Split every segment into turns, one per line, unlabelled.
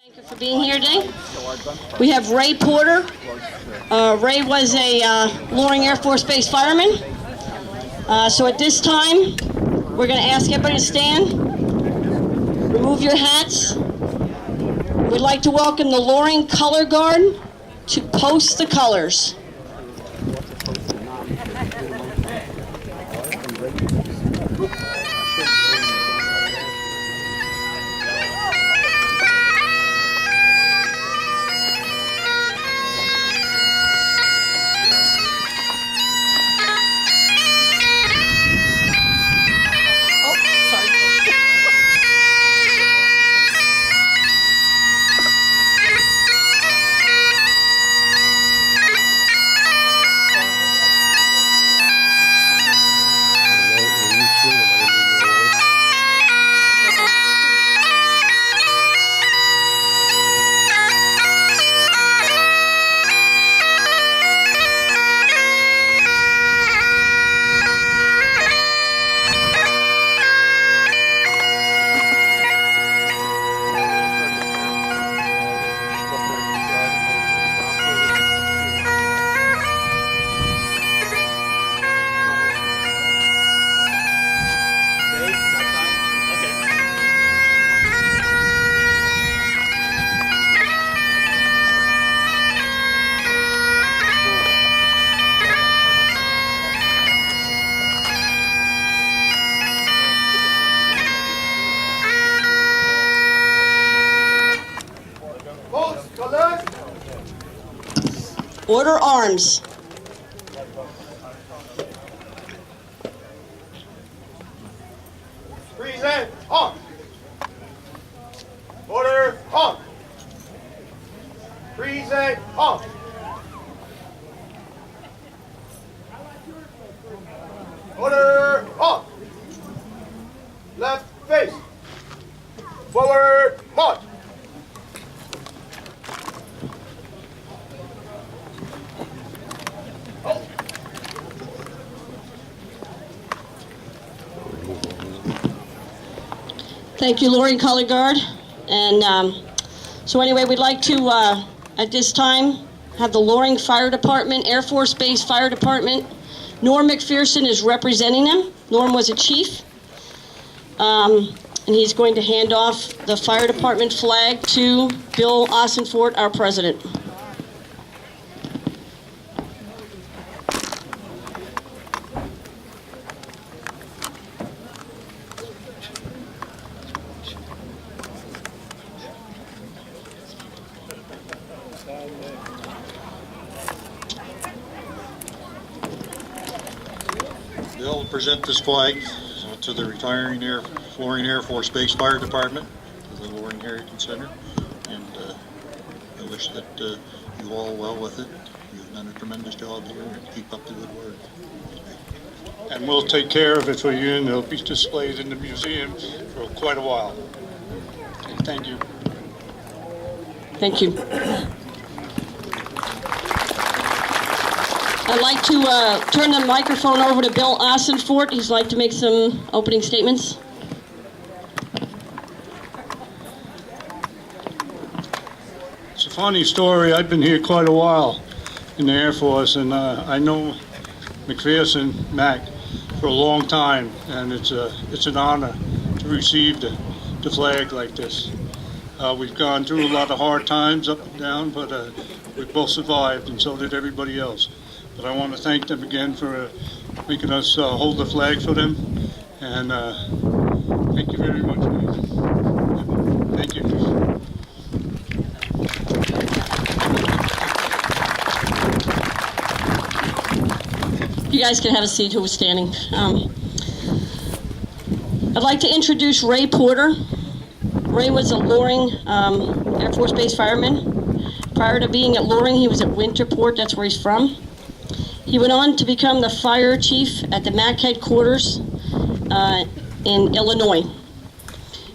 Thank you for being here today. We have Ray Porter. Ray was a Loring Air Force Base fireman. So at this time, we're going to ask everybody to stand, remove your hats. We'd like to welcome the Loring Color Guard to post the colors. Order arms.
Present on. Order on. Present on. Order on. Left face. Forward march.
Thank you, Loring Color Guard. And so anyway, we'd like to, at this time, have the Loring Fire Department, Air Force Base Fire Department. Norm McPherson is representing them. Norm was a chief. And he's going to hand off the fire department flag to Bill Ossenfort, our president.
Bill will present this flag to the retiring Loring Air Force Base Fire Department, to the Loring Heritage Center, and I wish that you all well with it. You've done a tremendous job here, and keep up the good work.
And we'll take care of it for you, and it'll be displayed in the museum for quite a while. Okay, thank you.
Thank you. I'd like to turn the microphone over to Bill Ossenfort. He'd like to make some opening statements.
It's a funny story. I've been here quite a while in the Air Force, and I know McPherson, Mac, for a long time, and it's an honor to receive the flag like this. We've gone through a lot of hard times, up and down, but we both survived, and so did everybody else. But I want to thank them again for making us hold the flag for them, and thank you very much. Thank you.
You guys can have a seat who was standing. I'd like to introduce Ray Porter. Ray was a Loring Air Force Base fireman. Prior to being at Loring, he was at Winterport, that's where he's from. He went on to become the fire chief at the MAC headquarters in Illinois.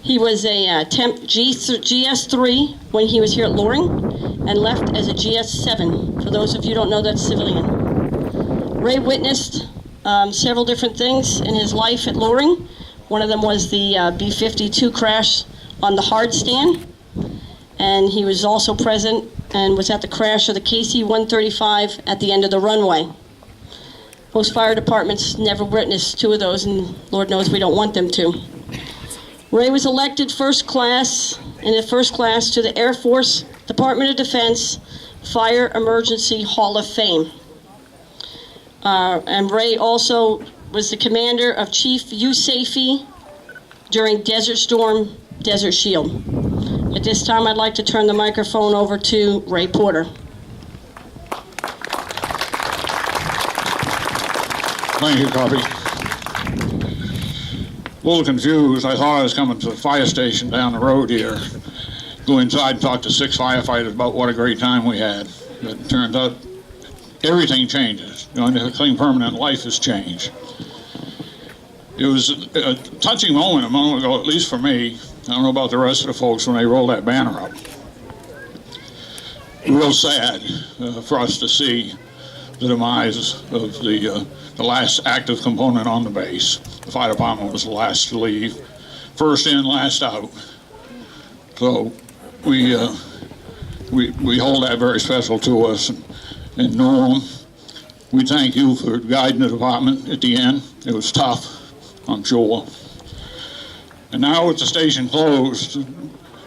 He was a temp GS3 when he was here at Loring, and left as a GS7. For those of you who don't know, that's civilian. Ray witnessed several different things in his life at Loring. One of them was the B-52 crash on the hard stand. and he was also present and was at the crash of the KC-135 at the end of the runway. Most fire departments never witnessed two of those, and Lord knows we don't want them to. Ray was elected in the first class to the Air Force Department of Defense Fire Emergency Hall of Fame. And Ray also was the commander of Chief USAFE during Desert Storm, Desert Shield. At this time, I'd like to turn the microphone over to Ray Porter.
Thank you, Copy. A little confused. I thought I was coming to the fire station down the road here. Go inside and talk to 6 firefighters about what a great time we had. But it turns out everything changes. Going to a clean permanent life has changed. It was a touching moment a moment ago, at least for me. I don't know about the rest of the folks when they rolled that banner up. Real sad for us to see the demise of the last active component on the base. The fire department was the last to leave. First in, last out. So we hold that very special to us. And Norm, we thank you for guiding the department at the end. It was tough, I'm sure. And now with the station closed,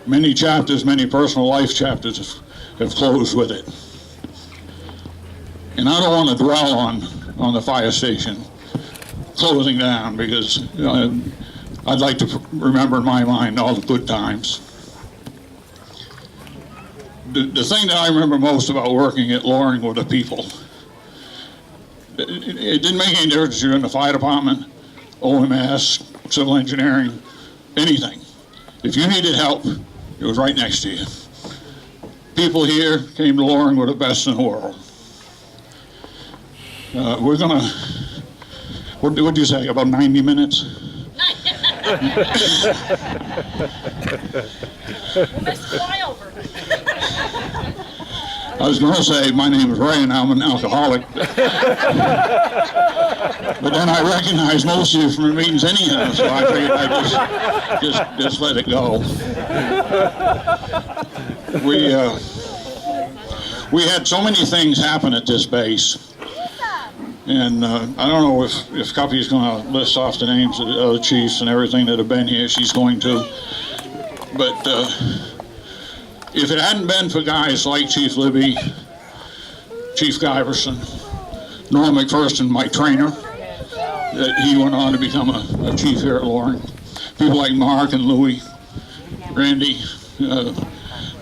many chapters, many personal life chapters have closed with it. And I don't want to dwell on the fire station closing down because I'd like to remember in my mind all the good times. The thing that I remember most about working at Loring were the people. It didn't make any difference if you're in the fire department, OMS, civil engineering, anything. If you needed help, it was right next to you. People here came to Loring were the best in the world. We're gonna, what'd you say, about 90 minutes? I was going to say, my name is Ray and I'm an alcoholic. But then I recognized most of you from the meetings anyhow, so I figured I'd just let it go. We had so many things happen at this base. And I don't know if Cuppy's going to list off the names of the other chiefs and everything that have been here. She's going to. But if it hadn't been for guys like Chief Libby, Chief Giverson, Norm McPherson, my trainer, that he went on to become a chief here at Loring. People like Mark and Louie, Randy.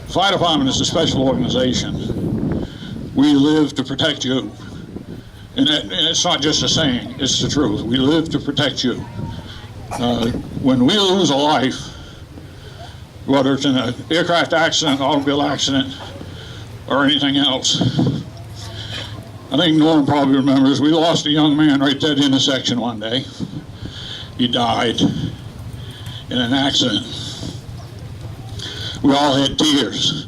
Fire department is a special organization. We live to protect you. And it's not just a saying, it's the truth. We live to protect you. When we lose a life, whether it's in an aircraft accident, automobile accident, or anything else, I think Norm probably remembers, we lost a young man right there at the intersection one day. He died in an accident. We all had tears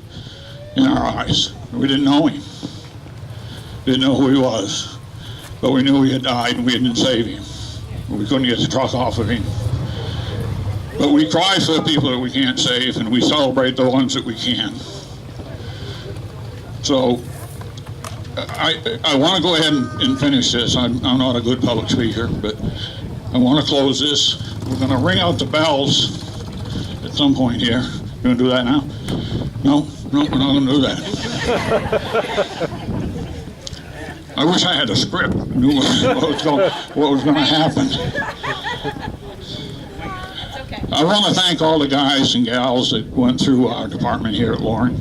in our eyes. We didn't know him. Didn't know who he was. But we knew he had died and we didn't save him. We couldn't get the truck off of him. But we cry for the people that we can't save and we celebrate the ones that we can. So I want to go ahead and finish this. I'm not a good public speaker, but I want to close this. We're going to ring out the bells at some point here. You going to do that now? No, we're not going to do that. I wish I had a script, knew what was going to happen. I want to thank all the guys and gals that went through our department here at Loring.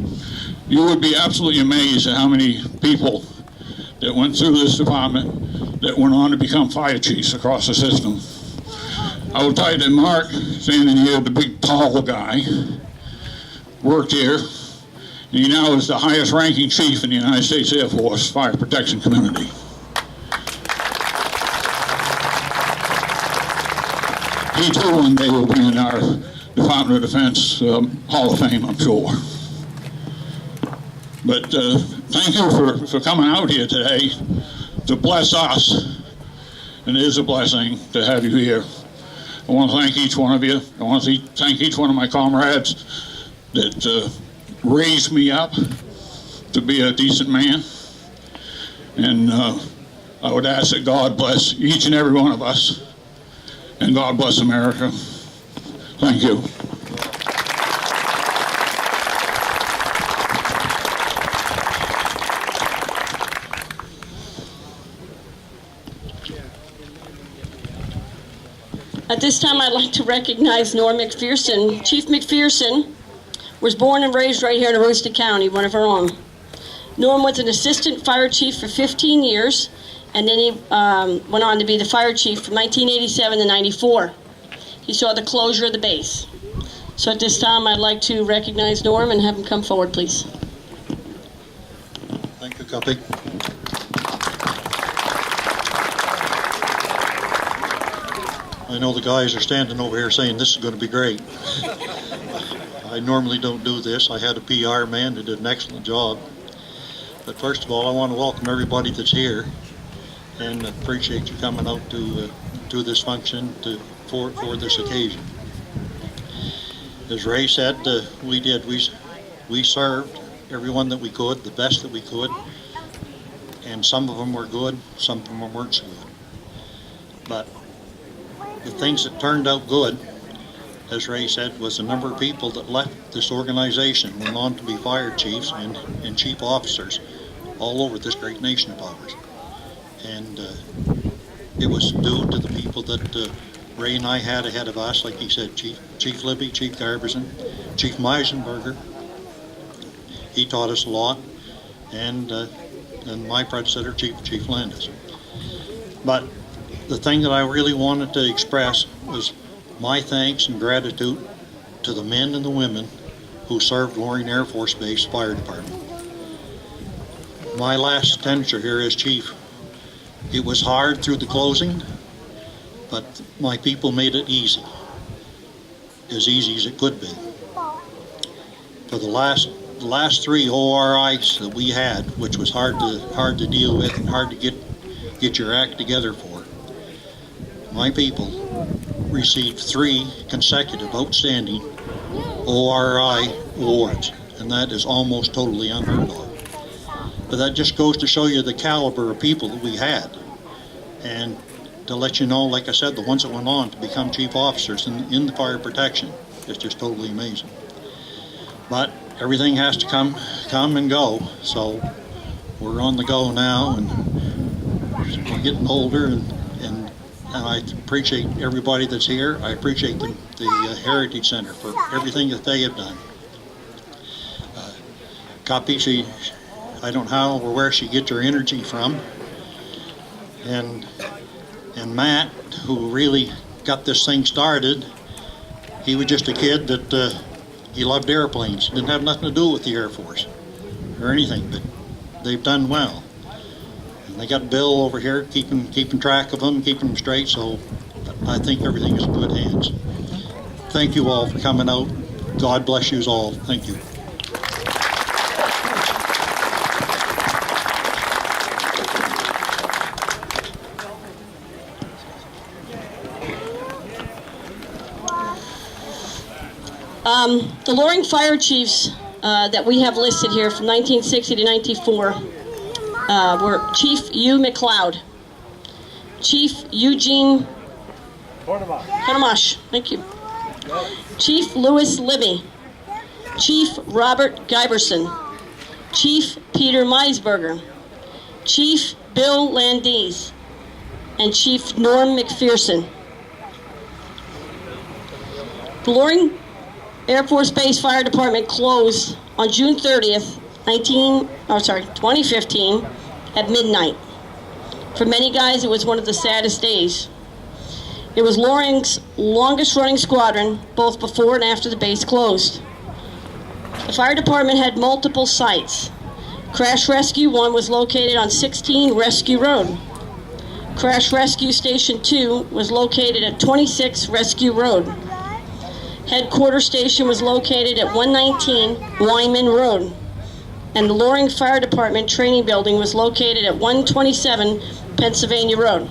You would be absolutely amazed at how many people that went through this department that went on to become fire chiefs across the system. I will tell you that Mark, standing here, the big tall guy, worked here. He now is the highest ranking chief in the United States Air Force Fire Protection Community. He too one day will be in our Department of Defense Hall of Fame, I'm sure. But thank you for coming out here today to bless us. And it is a blessing to have you here. I want to thank each one of you. I want to thank each one of my comrades that raised me up to be a decent man. And I would ask that God bless each and every one of us. And God bless America. Thank you.
At this time, I'd like to recognize Norm McPherson. Chief McPherson was born and raised right here in Aroostook County, one of our own. Norm was an assistant fire chief for 15 years, and then he went on to be the fire chief from 1987 to 94. He saw the closure of the base. So at this time, I'd like to recognize Norm and have him come forward, please.
Thank you, Guppy. I know the guys are standing over here saying this is going to be great. I normally don't do this. I had a PR man that did an excellent job. But first of all, I want to welcome everybody that's here and appreciate you coming out to this function for this occasion. As Ray said, we served everyone that we could, the best that we could, and some of them were good, some of them weren't so good. But the things that turned out good, as Ray said, was the number of people that left this organization, went on to be fire chiefs and chief officers all over this great nation of ours. And it was due to the people that Ray and I had ahead of us, like he said, Chief Libby, Chief Garberson, Chief Meisenberger. He taught us a lot, and my predecessor, Chief Landis. But the thing that I really wanted to express was my thanks and gratitude to the men and the women who served Loring Air Force Base Fire Department. My last tenure here as chief, it was hard through the closing, but my people made it easy as it could be. For the last 3 ORIs that we had, which was hard to deal with and hard to get your act together for, my people received 3 consecutive outstanding ORI awards, and that is almost totally unheard of. But that just goes to show you the caliber of people that we had, and to let you know, like I said, the ones that went on to become chief officers in the fire protection is just totally amazing. But everything has to come and go, so we're on the go now, and we're getting older, and I appreciate everybody that's here. I appreciate the Heritage Center for everything that they have done. Copy, I don't know how or where she gets her energy from, and Matt, who really got this thing started, he was just a kid that he loved airplanes. Didn't have nothing to do with the Air Force or anything, but they've done well. And they got Bill over here keeping track of them, keeping them straight, so I think everything is in good hands. Thank you all for coming out. God bless you all. Thank you.
The Loring Fire Chiefs that we have listed here from 1960 to 94 were Chief Hugh McLeod, Chief Eugene Hornamash, thank you, Chief Louis Libby, Chief Robert Giberson, Chief Peter Meisberger, Chief Bill Landis, and Chief Norm McPherson. The Loring Air Force Base Fire Department closed on June 30th, 2015 at midnight. For many guys, it was one of the saddest days. It was Loring's longest running squadron, both before and after the base closed. The fire department had multiple sites. Crash Rescue 1 was located on 16 Rescue Road. Crash Rescue Station 2 was located at 26 Rescue Road. Headquarters Station was located at 119 Wyman Road, and the Loring Fire Department Training Building was located at 127 Pennsylvania Road.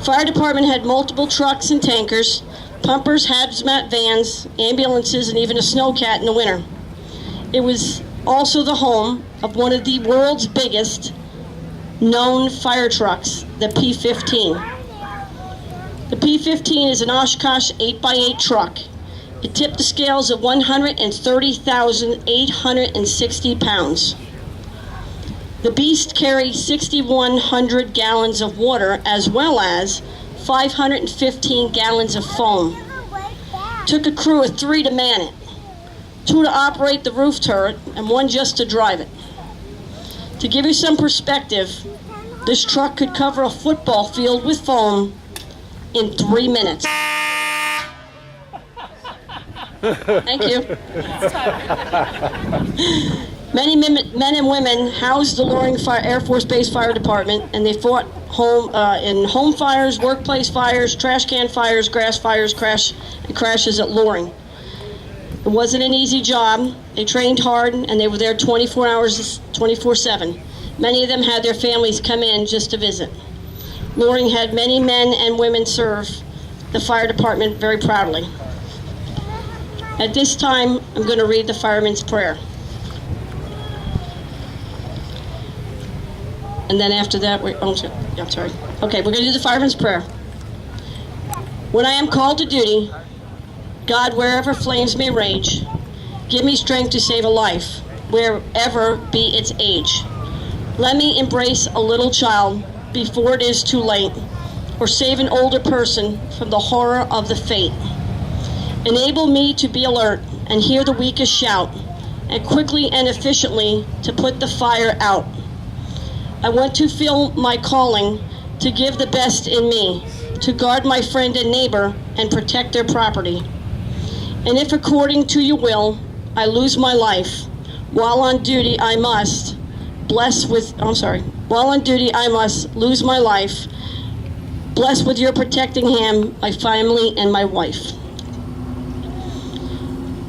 Fire Department had multiple trucks and tankers, pumpers, hazmat vans, ambulances, and even a snowcat in the winter. It was also the home of one of the world's biggest known fire trucks, the P-15. The P-15 is an Oshkosh 8x8 truck. It tipped the scales at 130,860 pounds. The beast carried 6,100 gallons of water as well as 515 gallons of foam. Took a crew of 3 to man it, 2 to operate the roof turret, and 1 just to drive it. To give you some perspective, this truck could cover a football field with foam in 3 minutes. Thank you. Many men and women housed the Loring Air Force Base Fire Department, and they fought in home fires, workplace fires, trash can fires, grass fires, crashes at Loring. It wasn't an easy job. They trained hard, and they were there 24 hours, 24/7. Many of them had their families come in just to visit. Loring had many men and women serve the fire department very proudly. At this time, I'm going to read the fireman's prayer. And then after that, I'm sorry. Okay, we're going to do the fireman's prayer. When I am called to duty, God, wherever flames may rage, give me strength to save a life, wherever be its age. Let me embrace a little child before it is too late, or save an older person from the horror of the fate. Enable me to be alert and hear the weakest shout, and quickly and efficiently to put the fire out. I want to feel my calling to give the best in me, to guard my friend and neighbor and protect their property. And if according to your will, I lose my life, while on duty I must lose my life, bless with your protecting hand my family and my wife.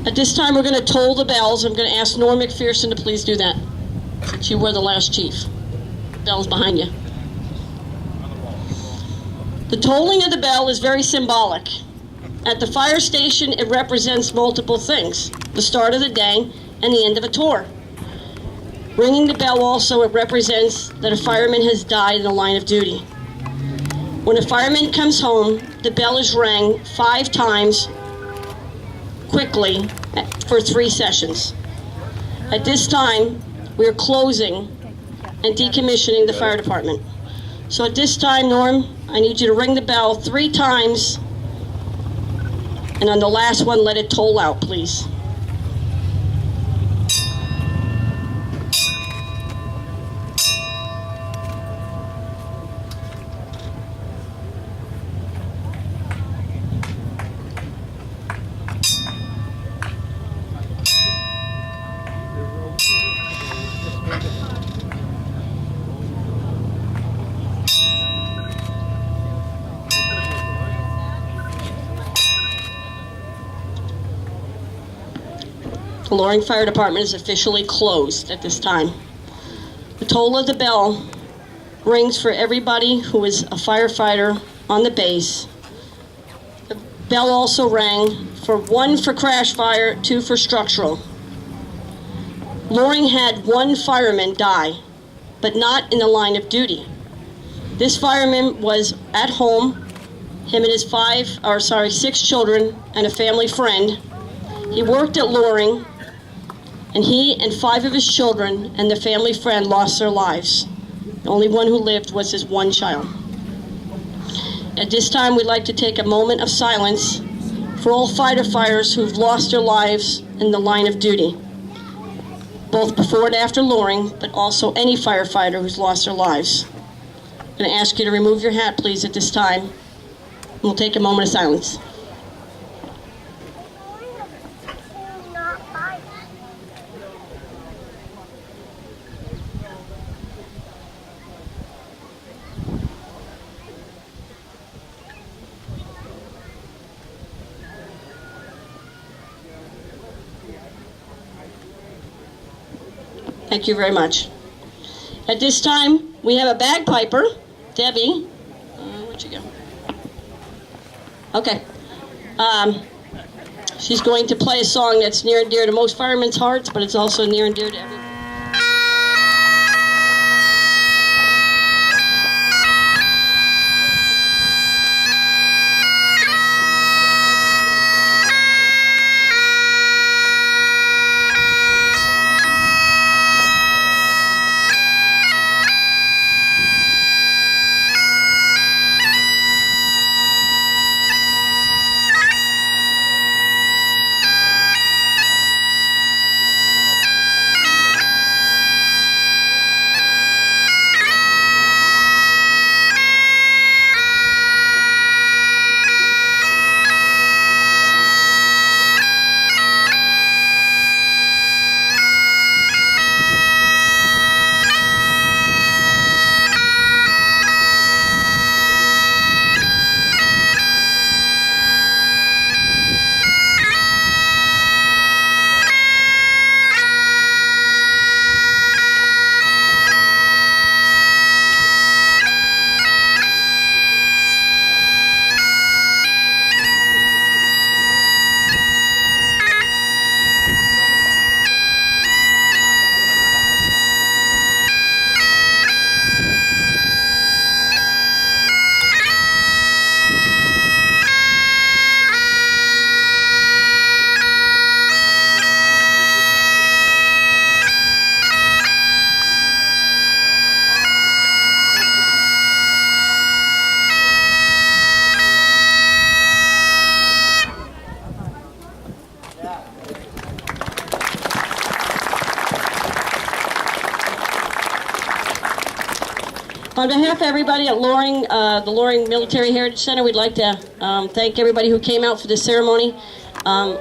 At this time, we're going to toll the bells. I'm going to ask Norm McPherson to please do that, since you were the last chief. Bell's behind you. The tolling of the bell is very symbolic. At the fire station, it represents multiple things: the start of the day and the end of a tour. Ringing the bell also, it represents that a fireman has died in the line of duty. When a fireman comes home, the bell is rang 5 times quickly for 3 sessions. At this time, we are closing and decommissioning the fire department. So at this time, Norm, I need you to ring the bell 3 times, and on the last one, let it toll out, please. The Loring Fire Department is officially closed at this time. The toll of the bell rings for everybody who is a firefighter on the base. The bell also rang for 1 for crash fire, 2 for structural. Loring had 1 fireman die, but not in the line of duty. This fireman was at home, him and his 6 children and a family friend. He worked at Loring, and he and 5 of his children and the family friend lost their lives. The only one who lived was his 1 child. At this time, we'd like to take a moment of silence for all firefighters who've lost their lives in the line of duty, both before and after Loring, but also any firefighter who's lost their lives. I'm going to ask you to remove your hat, please, at this time. We'll take a moment of silence. Thank you very much. At this time, we have a bagpiper, Debbie. Where'd you go? Okay. She's going to play a song that's near and dear to most firemen's hearts, but it's also near and dear to everyone. On behalf of everybody at Loring, the Loring Military Heritage Center, we'd like to thank everybody who came out for this ceremony. Oh,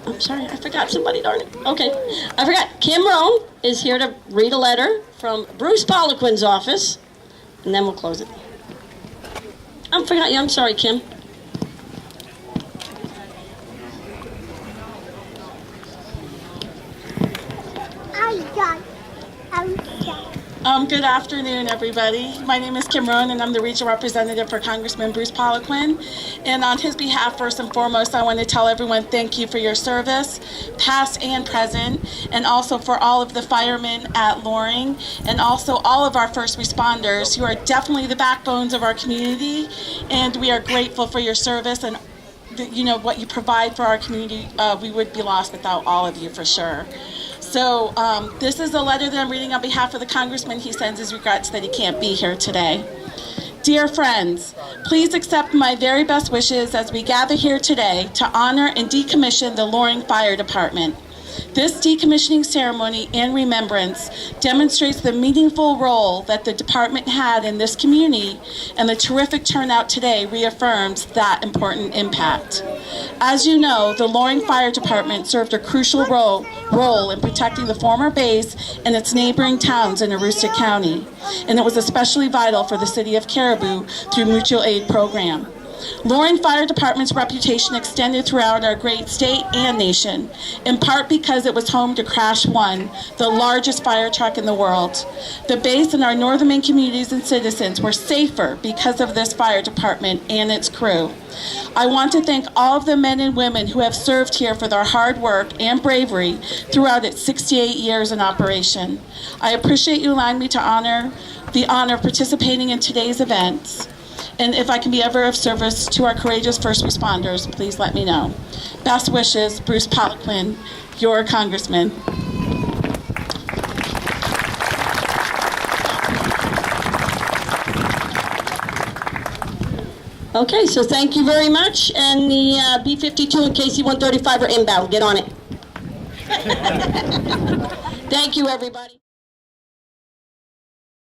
I'm sorry, I forgot somebody, darn it. Okay, I forgot. Kim Rohn is here to read a letter from Bruce Poliquin's office, and then we'll close it. I forgot you, I'm sorry, Kim.
Good afternoon, everybody. My name is Kim Rohn, and I'm the regional representative for Congressman Bruce Poliquin. And on his behalf, first and foremost, I want to tell everyone thank you for your service, past and present, and also for all of the firemen at Loring, and also all of our first responders. You are definitely the backbones of our community, and we are grateful for your service and what you provide for our community. We would be lost without all of you, for sure. So this is a letter that I'm reading on behalf of the Congressman. He sends his regrets that he can't be here today. Dear friends, please accept my very best wishes as we gather here today to honor and decommission the Loring Fire Department. This decommissioning ceremony and remembrance demonstrates the meaningful role that the department had in this community, and the terrific turnout today reaffirms that important impact. As you know, the Loring Fire Department served a crucial role in protecting the former base and its neighboring towns in Aroostook County, and it was especially vital for the city of Caribou through mutual aid program. Loring Fire Department's reputation extended throughout our great state and nation, in part because it was home to Crash One, the largest fire truck in the world. The base and our northern Maine communities and citizens were safer because of this fire department and its crew. I want to thank all of the men and women who have served here for their hard work and bravery throughout its 68 years in operation. I appreciate you allowing me to honor of participating in today's events. And if I can be ever of service to our courageous first responders, please let me know. Best wishes, Bruce Poliquin, your Congressman.
Okay, so thank you very much. And the B-52 and KC-135 are inbound. Get on it. Thank you, everybody.